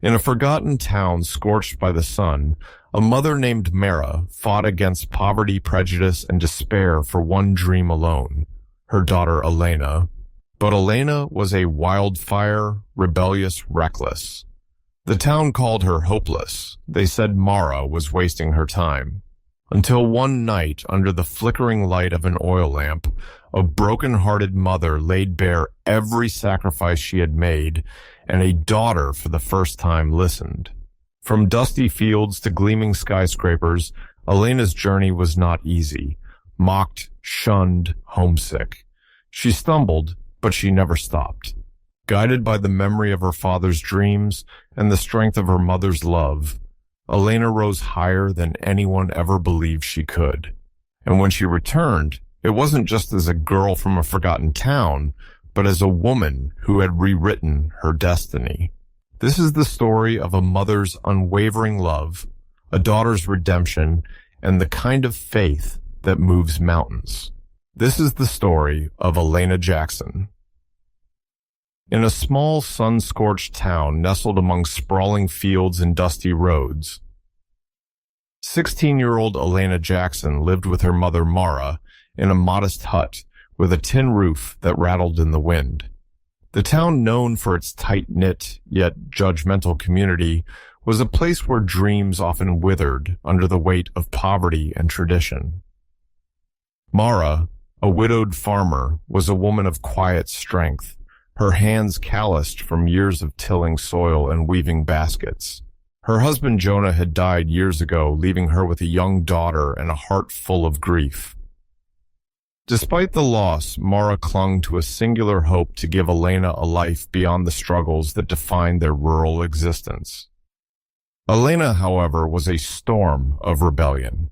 In a forgotten town scorched by the sun, a mother named Mara fought against poverty, prejudice, and despair for one dream alone, her daughter Elena. But Elena was a wildfire, rebellious, reckless. The town called her hopeless. They said Mara was wasting her time. Until one night, under the flickering light of an oil lamp, a broken-hearted mother laid bare every sacrifice she had made, and a daughter for the first time listened. From dusty fields to gleaming skyscrapers, Elena's journey was not easy. Mocked, shunned, homesick. She stumbled, but she never stopped. Guided by the memory of her father's dreams and the strength of her mother's love, Elena rose higher than anyone ever believed she could. And when she returned, it wasn't just as a girl from a forgotten town, but as a woman who had rewritten her destiny. This is the story of a mother's unwavering love, a daughter's redemption, and the kind of faith that moves mountains. This is the story of Elena Jackson. In a small, sun-scorched town nestled among sprawling fields and dusty roads, 16-year-old Elena Jackson lived with her mother Mara in a modest hut with a tin roof that rattled in the wind. The town, known for its tight-knit yet judgmental community, was a place where dreams often withered under the weight of poverty and tradition. Mara, a widowed farmer, was a woman of quiet strength, her hands calloused from years of tilling soil and weaving baskets. Her husband Jonah had died years ago, leaving her with a young daughter and a heart full of grief. Despite the loss, Mara clung to a singular hope to give Elena a life beyond the struggles that defined their rural existence. Elena, however, was a storm of rebellion.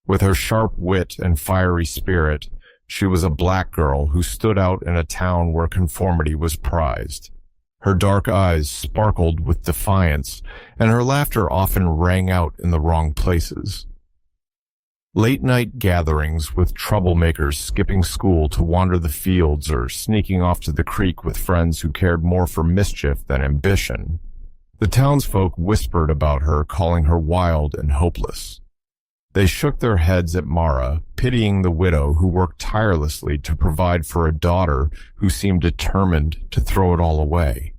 With her sharp wit and fiery spirit, she was a black girl who stood out in a town where conformity was prized. Her dark eyes sparkled with defiance, and her laughter often rang out in the wrong places. Late-night gatherings with troublemakers skipping school to wander the fields or sneaking off to the creek with friends who cared more for mischief than ambition. The townsfolk whispered about her, calling her wild and hopeless. They shook their heads at Mara, pitying the widow who worked tirelessly to provide for a daughter who seemed determined to throw it all away.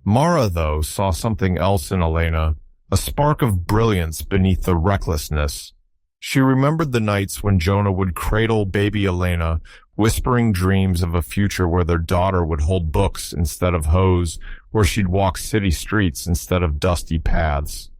Mara, though, saw something else in Elena, a spark of brilliance beneath the recklessness. She remembered the nights when Jonah would cradle baby Elena, whispering dreams of a future where their daughter would hold books instead of hoes, where she'd walk city streets instead of dusty paths.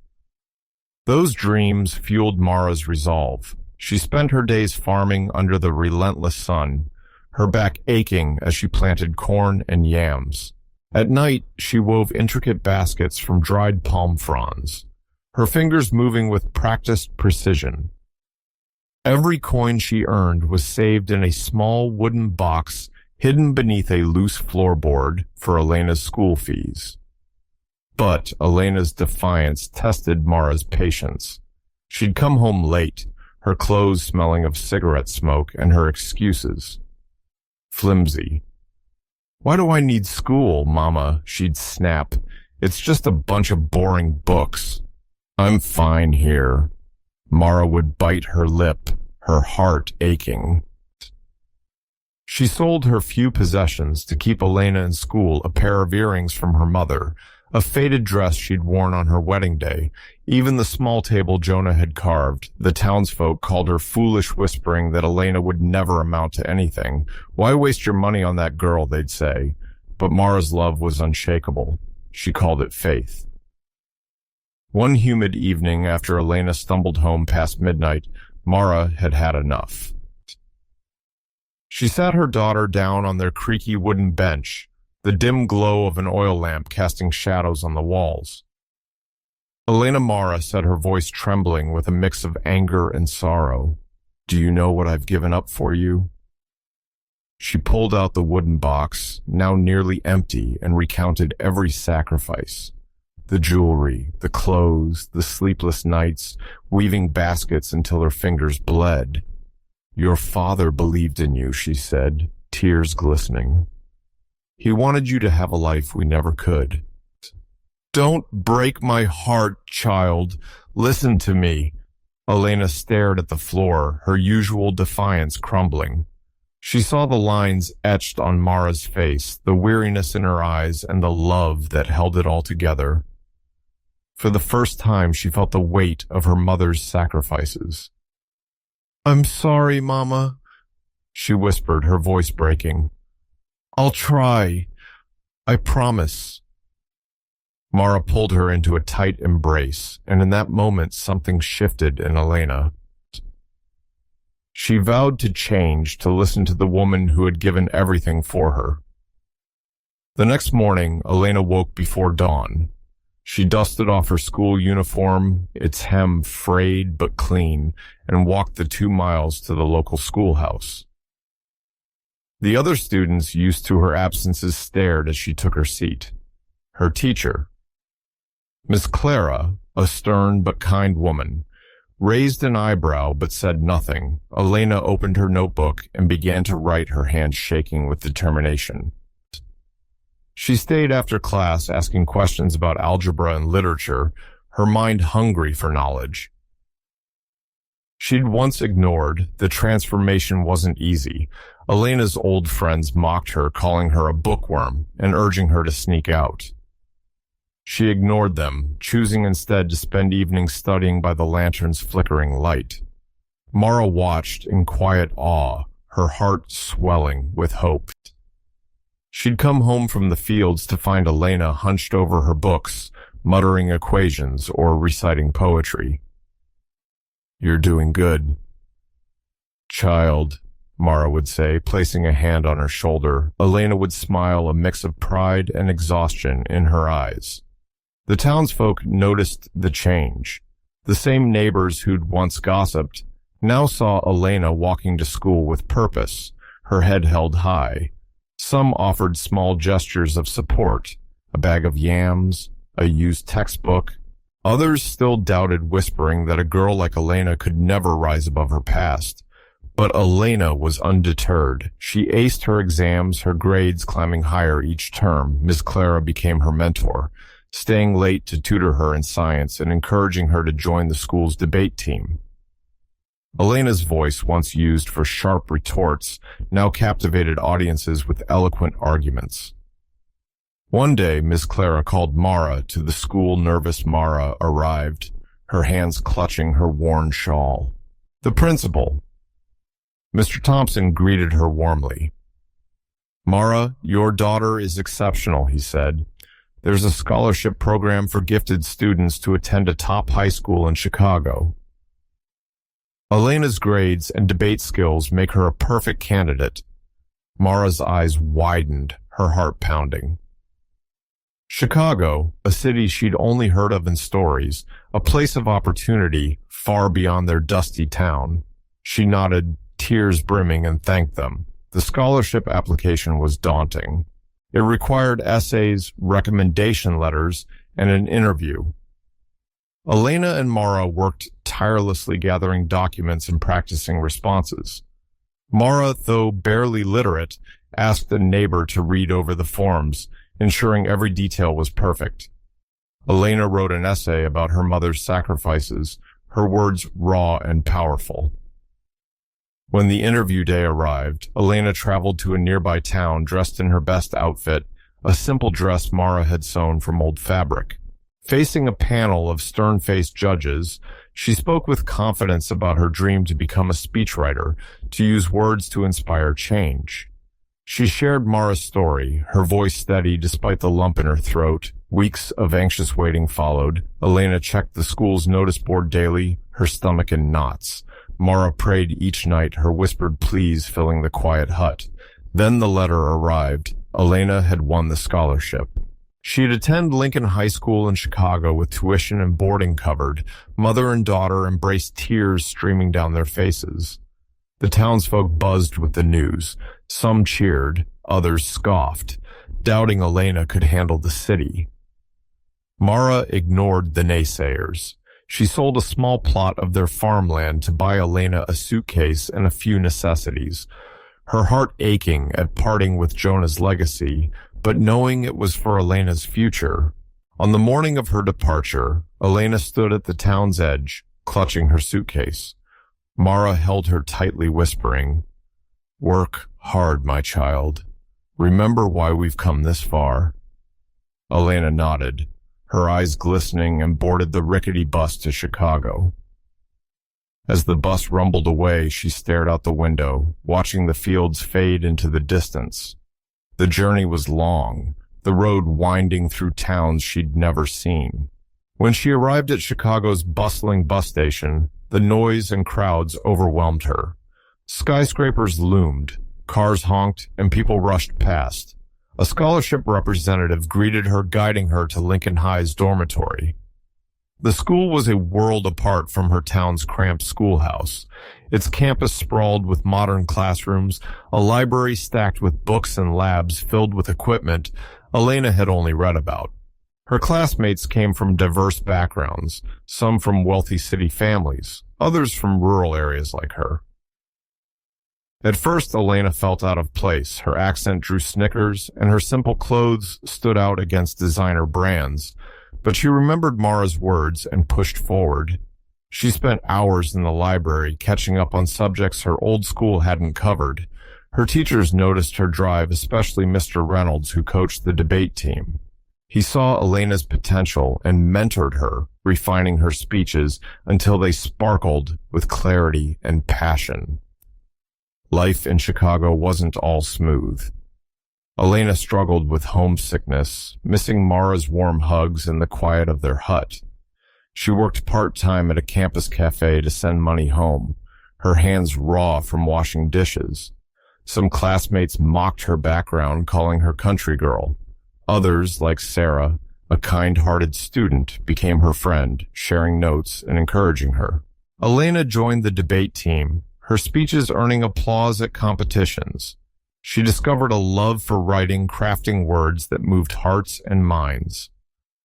Those dreams fueled Mara's resolve. She spent her days farming under the relentless sun, her back aching as she planted corn and yams. At night, she wove intricate baskets from dried palm fronds, her fingers moving with practiced precision. Every coin she earned was saved in a small wooden box hidden beneath a loose floorboard for Elena's school fees. But Elena's defiance tested Mara's patience. She'd come home late, her clothes smelling of cigarette smoke, and her excuses flimsy. "Why do I need school, Mama?" she'd snap. "It's just a bunch of boring books." "I'm fine here." Mara would bite her lip, her heart aching. She sold her few possessions to keep Elena in school, a pair of earrings from her mother, a faded dress she'd worn on her wedding day, even the small table Jonah had carved. The townsfolk called her foolish, whispering that Elena would never amount to anything. "Why waste your money on that girl?" they'd say. But Mara's love was unshakable. She called it faith. One humid evening after Elena stumbled home past midnight, Mara had had enough. She sat her daughter down on their creaky wooden bench, the dim glow of an oil lamp casting shadows on the walls. Elena Mara said, her voice trembling with a mix of anger and sorrow, "Do you know what I've given up for you?" She pulled out the wooden box, now nearly empty, and recounted every sacrifice. The jewelry, the clothes, the sleepless nights, weaving baskets until her fingers bled. "Your father believed in you," she said, tears glistening. "He wanted you to have a life we never could." Don't break my heart, child. Listen to me. Elena stared at the floor, her usual defiance crumbling. She saw the lines etched on Mara's face, the weariness in her eyes, and the love that held it all together. For the first time, she felt the weight of her mother's sacrifices. "I'm sorry, Mama," she whispered, her voice breaking. "I'll try. I promise." Mara pulled her into a tight embrace, and in that moment something shifted in Elena. She vowed to change, to listen to the woman who had given everything for her. The next morning, Elena woke before dawn. She dusted off her school uniform, its hem frayed but clean, and walked the 2 miles to the local schoolhouse. The other students, used to her absences, stared as she took her seat. Her teacher, Miss Clara, a stern but kind woman, raised an eyebrow but said nothing. Elena opened her notebook and began to write, her hand shaking with determination. She stayed after class, asking questions about algebra and literature, her mind hungry for knowledge. She'd once ignored. The transformation wasn't easy. Elena's old friends mocked her, calling her a bookworm and urging her to sneak out. She ignored them, choosing instead to spend evenings studying by the lantern's flickering light. Mara watched in quiet awe, her heart swelling with hope. She'd come home from the fields to find Elena hunched over her books, muttering equations or reciting poetry. "You're doing good, child," Mara would say, placing a hand on her shoulder. Elena would smile, a mix of pride and exhaustion in her eyes. The townsfolk noticed the change. The same neighbors who'd once gossiped now saw Elena walking to school with purpose, her head held high. Some offered small gestures of support, a bag of yams, a used textbook. Others still doubted, whispering that a girl like Elena could never rise above her past. But Elena was undeterred. She aced her exams, her grades climbing higher each term. Miss Clara became her mentor, staying late to tutor her in science and encouraging her to join the school's debate team. Elena's voice, once used for sharp retorts, now captivated audiences with eloquent arguments. One day, Miss Clara called Mara to the school. Nervous Mara arrived, her hands clutching her worn shawl. The principal, Mr. Thompson, greeted her warmly. "Mara, your daughter is exceptional," he said. "There's a scholarship program for gifted students to attend a top high school in Chicago. Elena's grades and debate skills make her a perfect candidate." Mara's eyes widened, her heart pounding. Chicago, a city she'd only heard of in stories, a place of opportunity far beyond their dusty town. She nodded, tears brimming, and thanked them. The scholarship application was daunting. It required essays, recommendation letters, and an interview. Elena and Mara worked tirelessly, gathering documents and practicing responses. Mara, though barely literate, asked a neighbor to read over the forms, ensuring every detail was perfect. Elena wrote an essay about her mother's sacrifices, her words raw and powerful. When the interview day arrived, Elena traveled to a nearby town dressed in her best outfit, a simple dress Mara had sewn from old fabric. Facing a panel of stern-faced judges, she spoke with confidence about her dream to become a speechwriter, to use words to inspire change. She shared Mara's story, her voice steady despite the lump in her throat. Weeks of anxious waiting followed. Elena checked the school's notice board daily, her stomach in knots. Mara prayed each night, her whispered pleas filling the quiet hut. Then the letter arrived. Elena had won the scholarship. She'd attend Lincoln High School in Chicago with tuition and boarding covered. Mother and daughter embraced, tears streaming down their faces. The townsfolk buzzed with the news. Some cheered, others scoffed, doubting Elena could handle the city. Mara ignored the naysayers. She sold a small plot of their farmland to buy Elena a suitcase and a few necessities, her heart aching at parting with Jonah's legacy, but knowing it was for Elena's future. On the morning of her departure, Elena stood at the town's edge, clutching her suitcase. Mara held her tightly, whispering, "Work hard, my child. Remember why we've come this far." Elena nodded, her eyes glistening, and boarded the rickety bus to Chicago. As the bus rumbled away, she stared out the window, watching the fields fade into the distance. The journey was long, the road winding through towns she'd never seen. When she arrived at Chicago's bustling bus station, the noise and crowds overwhelmed her. Skyscrapers loomed, cars honked, and people rushed past. A scholarship representative greeted her, guiding her to Lincoln High's dormitory. The school was a world apart from her town's cramped schoolhouse. Its campus sprawled with modern classrooms, a library stacked with books and labs filled with equipment Elena had only read about. Her classmates came from diverse backgrounds, some from wealthy city families, others from rural areas like her. At first, Elena felt out of place. Her accent drew snickers, and her simple clothes stood out against designer brands. But she remembered Mara's words and pushed forward. She spent hours in the library catching up on subjects her old school hadn't covered. Her teachers noticed her drive, especially Mr. Reynolds, who coached the debate team. He saw Elena's potential and mentored her, refining her speeches until they sparkled with clarity and passion. Life in Chicago wasn't all smooth. Elena struggled with homesickness, missing Mara's warm hugs and the quiet of their hut. She worked part-time at a campus cafe to send money home, her hands raw from washing dishes. Some classmates mocked her background, calling her country girl. Others, like Sarah, a kind-hearted student, became her friend, sharing notes and encouraging her. Elena joined the debate team, her speeches earning applause at competitions. She discovered a love for writing, crafting words that moved hearts and minds.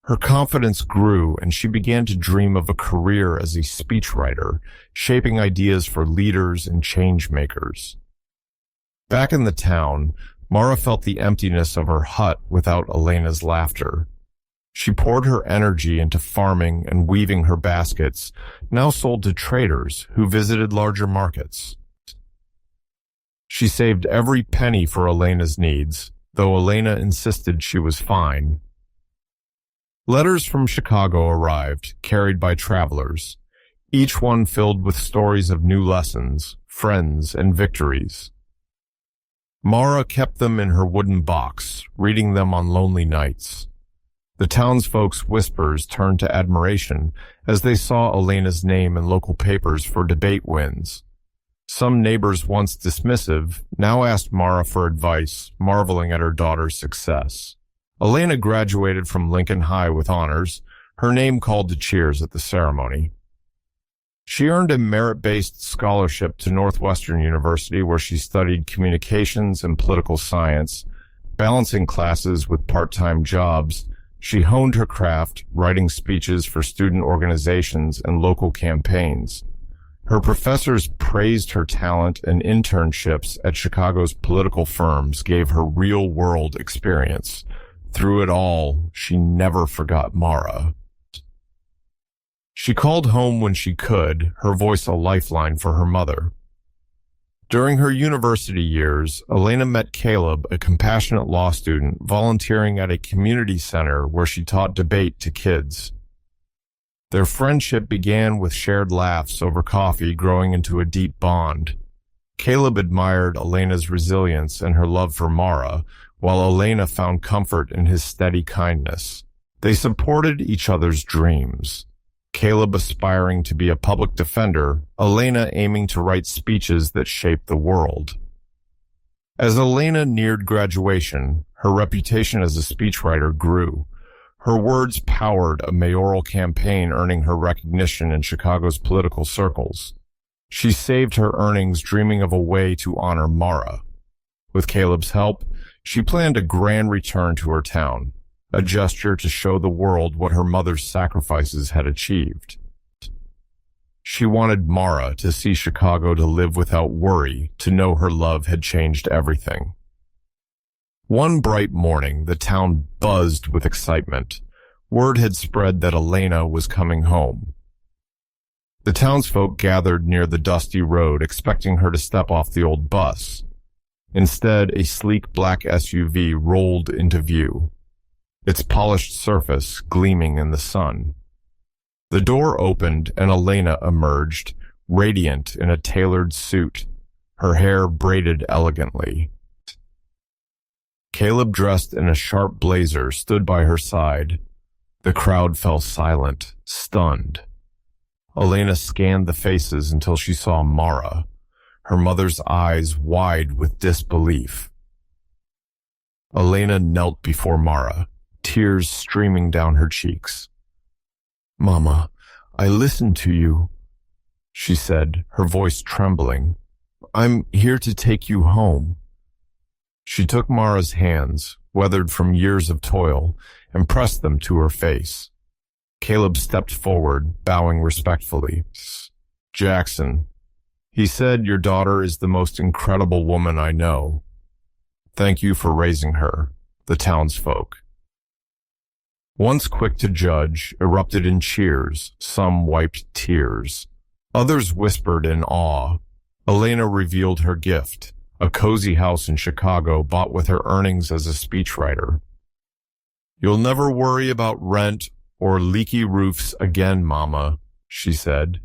Her confidence grew, and she began to dream of a career as a speechwriter, shaping ideas for leaders and change makers. Back in the town, Mara felt the emptiness of her hut without Elena's laughter. She poured her energy into farming and weaving her baskets, now sold to traders who visited larger markets. She saved every penny for Elena's needs, though Elena insisted she was fine. Letters from Chicago arrived, carried by travelers, each one filled with stories of new lessons, friends, and victories. Mara kept them in her wooden box, reading them on lonely nights. The townsfolk's whispers turned to admiration as they saw Elena's name in local papers for debate wins. Some neighbors, once dismissive, now asked Mara for advice, marveling at her daughter's success. Elena graduated from Lincoln High with honors, her name called to cheers at the ceremony. She earned a merit-based scholarship to Northwestern University, where she studied communications and political science. Balancing classes with part-time jobs, she honed her craft, writing speeches for student organizations and local campaigns. Her professors praised her talent, and internships at Chicago's political firms gave her real-world experience. Through it all, she never forgot Mara. She called home when she could, her voice a lifeline for her mother. During her university years, Elena met Caleb, a compassionate law student, volunteering at a community center where she taught debate to kids. Their friendship began with shared laughs over coffee, growing into a deep bond. Caleb admired Elena's resilience and her love for Mara, while Elena found comfort in his steady kindness. They supported each other's dreams. Caleb aspiring to be a public defender, Elena aiming to write speeches that shaped the world. As Elena neared graduation, her reputation as a speechwriter grew. Her words powered a mayoral campaign, earning her recognition in Chicago's political circles. She saved her earnings, dreaming of a way to honor Mara. With Caleb's help, she planned a grand return to her town, a gesture to show the world what her mother's sacrifices had achieved. She wanted Mara to see Chicago, to live without worry, to know her love had changed everything. One bright morning, the town buzzed with excitement. Word had spread that Elena was coming home. The townsfolk gathered near the dusty road, expecting her to step off the old bus. Instead, a sleek black SUV rolled into view, its polished surface gleaming in the sun. The door opened and Elena emerged, radiant in a tailored suit, her hair braided elegantly. Caleb, dressed in a sharp blazer, stood by her side. The crowd fell silent, stunned. Elena scanned the faces until she saw Mara, her mother's eyes wide with disbelief. Elena knelt before Mara, tears streaming down her cheeks. "Mama, I listened to you," she said, her voice trembling. "I'm here to take you home." She took Mara's hands, weathered from years of toil, and pressed them to her face. Caleb stepped forward, bowing respectfully. "Jackson, he said your daughter is the most incredible woman I know. Thank you for raising her," the townsfolk, once quick to judge, erupted in cheers. Some wiped tears. Others whispered in awe. Elena revealed her gift, a cozy house in Chicago bought with her earnings as a speechwriter. "You'll never worry about rent or leaky roofs again, Mama," she said.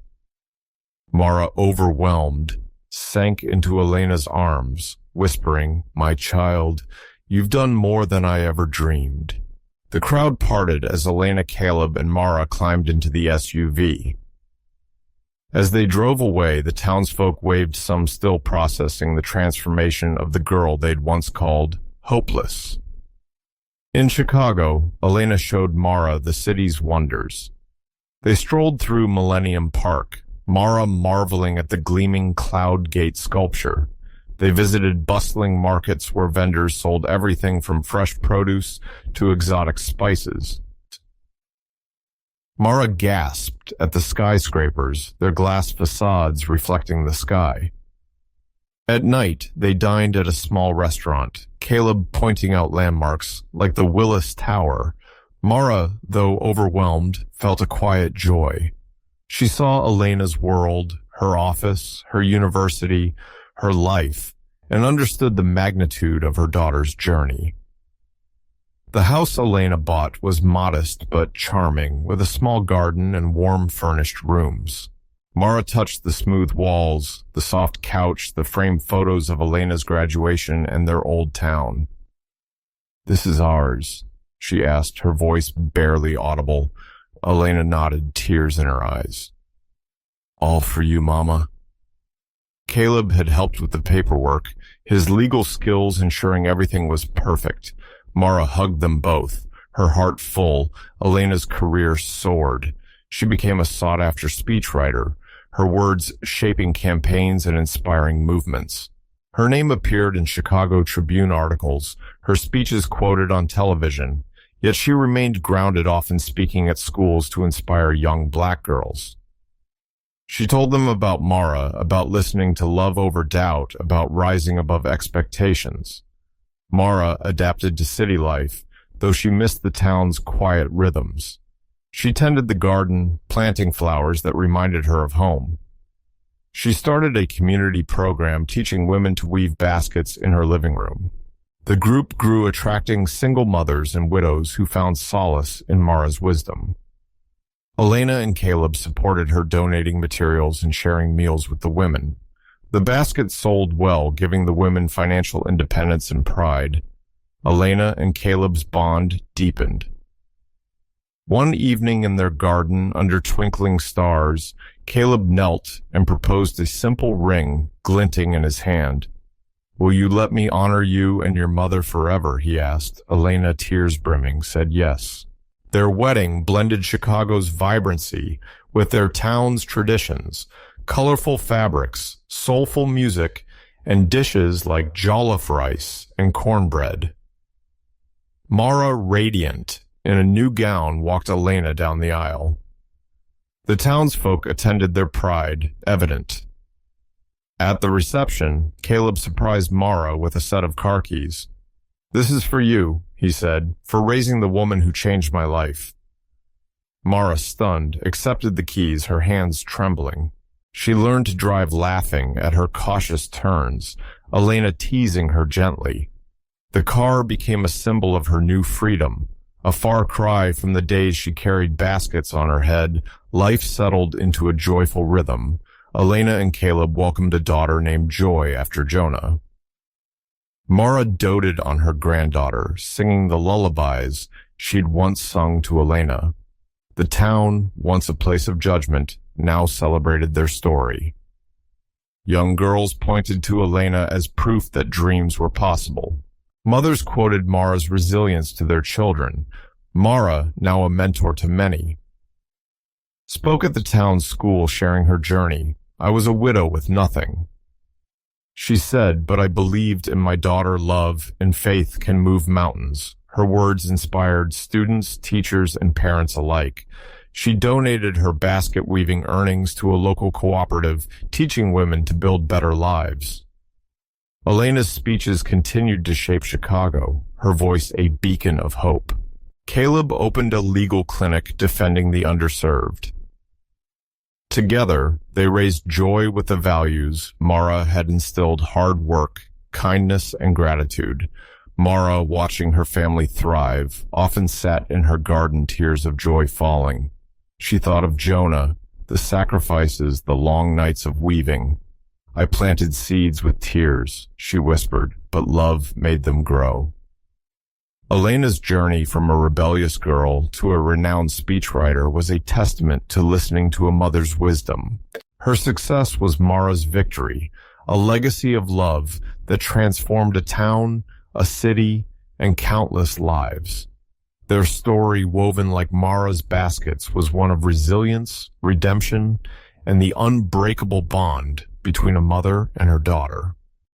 Mara, overwhelmed, sank into Elena's arms, whispering, "My child, you've done more than I ever dreamed." The crowd parted as Elena, Caleb, and Mara climbed into the SUV. As they drove away, the townsfolk waved, some still processing the transformation of the girl they'd once called hopeless. In Chicago, Elena showed Mara the city's wonders. They strolled through Millennium Park, Mara marveling at the gleaming Cloud Gate sculpture. They visited bustling markets where vendors sold everything from fresh produce to exotic spices. Mara gasped at the skyscrapers, their glass facades reflecting the sky. At night, they dined at a small restaurant, Caleb pointing out landmarks like the Willis Tower. Mara, though overwhelmed, felt a quiet joy. She saw Elena's world, her office, her university, her life, and understood the magnitude of her daughter's journey. The house Elena bought was modest but charming, with a small garden and warm furnished rooms. Mara touched the smooth walls, the soft couch, the framed photos of Elena's graduation and their old town. "This is ours," she asked, her voice barely audible. Elena nodded, tears in her eyes. "All for you, Mama." Caleb had helped with the paperwork, his legal skills ensuring everything was perfect. Mara hugged them both, her heart full. Elena's career soared. She became a sought-after speechwriter, her words shaping campaigns and inspiring movements. Her name appeared in Chicago Tribune articles, her speeches quoted on television, yet she remained grounded, often speaking at schools to inspire young black girls. She told them about Mara, about listening to love over doubt, about rising above expectations. Mara adapted to city life, though she missed the town's quiet rhythms. She tended the garden, planting flowers that reminded her of home. She started a community program teaching women to weave baskets in her living room. The group grew, attracting single mothers and widows who found solace in Mara's wisdom. Elena and Caleb supported her, donating materials and sharing meals with the women. The baskets sold well, giving the women financial independence and pride. Elena and Caleb's bond deepened. One evening in their garden, under twinkling stars, Caleb knelt and proposed a simple ring glinting in his hand. "Will you let me honor you and your mother forever?" he asked. Elena, tears brimming, said yes. Their wedding blended Chicago's vibrancy with their town's traditions, colorful fabrics, soulful music, and dishes like jollof rice and cornbread. Mara, radiant in a new gown, walked Elena down the aisle. The townsfolk attended, their pride evident. At the reception, Caleb surprised Mara with a set of car keys. "This is for you," he said, "for raising the woman who changed my life." Mara, stunned, accepted the keys, her hands trembling. She learned to drive laughing at her cautious turns, Elena teasing her gently. The car became a symbol of her new freedom. A far cry from the days she carried baskets on her head, life settled into a joyful rhythm. Elena and Caleb welcomed a daughter named Joy after Jonah. Mara doted on her granddaughter, singing the lullabies she'd once sung to Elena. The town, once a place of judgment, now celebrated their story. Young girls pointed to Elena as proof that dreams were possible. Mothers quoted Mara's resilience to their children, Mara, now a mentor to many. Spoke at the town school sharing her journey. I was a widow with nothing. She said, but I believed in my daughter love and faith can move mountains. Her words inspired students, teachers, and parents alike. She donated her basket weaving earnings to a local cooperative, teaching women to build better lives. Elena's speeches continued to shape Chicago, her voice a beacon of hope. Caleb opened a legal clinic defending the underserved. Together, they raised joy with the values Mara had instilled: hard work, kindness, and gratitude. Mara, watching her family thrive, often sat in her garden, tears of joy falling. She thought of Jonah, the sacrifices, the long nights of weaving. I planted seeds with tears, she whispered, but love made them grow. Elena's journey from a rebellious girl to a renowned speechwriter was a testament to listening to a mother's wisdom. Her success was Mara's victory, a legacy of love that transformed a town, a city, and countless lives. Their story, woven like Mara's baskets, was one of resilience, redemption, and the unbreakable bond between a mother and her daughter.